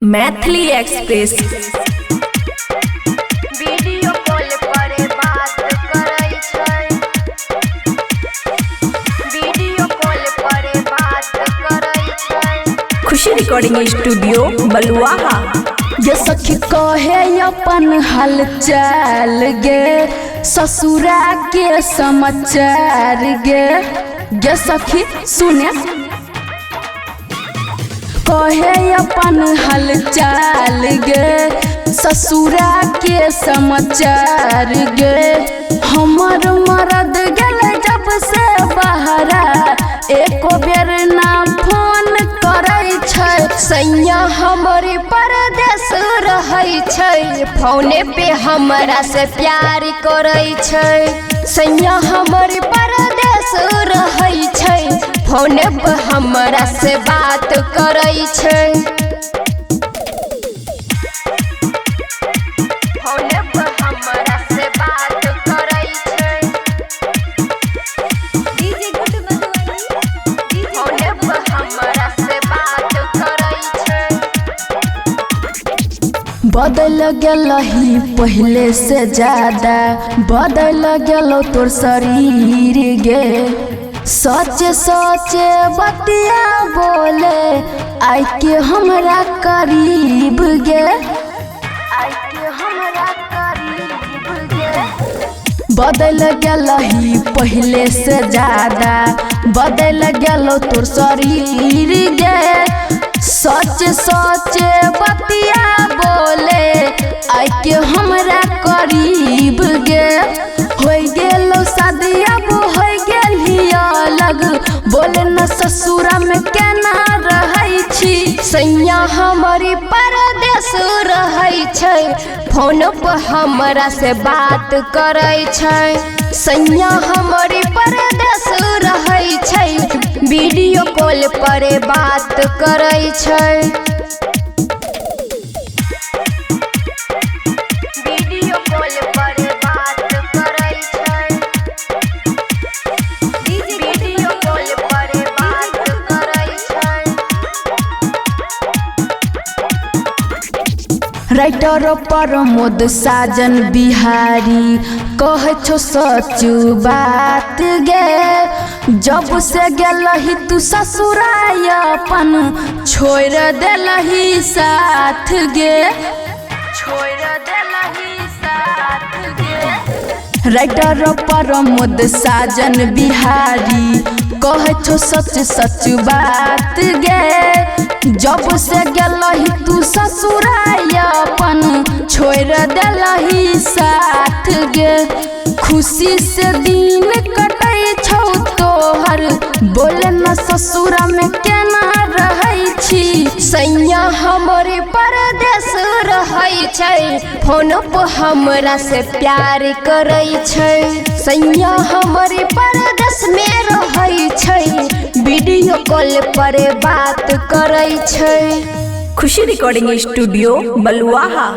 Maithili express. Video call पर बात करै छै, वीडियो कॉल पर बात करै छै। खुशी रिकॉर्डिंग स्टूडियो बलुआहा। ये सखी कहे अपन हालचाल गे, ससुरा के समाचार गे। ये सखी सुने कहे अपन हालचाल गे, ससुरा के समाचार गे। हमर मरद गेले जब से बहरा, एको बेर ना फोन करै छै। सैया हमर परदेस रहै छै, फोने पे हमरा से प्यार करै छै। सैया हमर परदेस रहै छै, फोने पे हमरा से बात करै छै। फोने पे हमरा से बात करै छै। डीजे गुड मधुबनी, फोने पे हमरा से बात करै छै। बदल गेलही पहले से ज्यादा, बदल गेलो तोर शरीर गे। सच सच बतिया बोले आई के हमरा करीब गे, आई के हमरा करीब गे। बदल गेलही पहले से ज्यादा, बदल गेलो तोर शरीर गे। सच सच बतिया बोले आई के हमरा करीब गे। हो गेलो शादी अब हो गेली अलग, बोले न ससुरा में केना रहै छी। सैया हमारी परदेस रहै छै, फोन पर हमरा से बात करै छै। सैया हमारी परदेस रहै छै, वीडियो कॉल पर बात करै छै। वीडियो कॉल पर बात करै छै। वीडियो कॉल पर बात करै छै। राइटर प्रमोद साजन बिहारी कहे छो सच बात गे। जब से गेलही तू ससुराय अपन, छोड़ देलही साथ गे, छोड़ देलही साथ गे। राइटर प्रमोद साजन बिहारी कहे छो सच सच बात गे। जब से गेलही तू ससुराय अपन, छोड़ देलही साथ गे। खुशी से दिन कटै छौ तोहर, बोले न ससुरा में केना रहै छी। सैया हमर परदेस रहै छै, फोन पर हमरा से प्यार करै छै। सैया हमर परदेस में रहै छै, वीडियो कॉल पर बात करै छै। खुशी रिकॉर्डिंग स्टूडियो बलुआहा।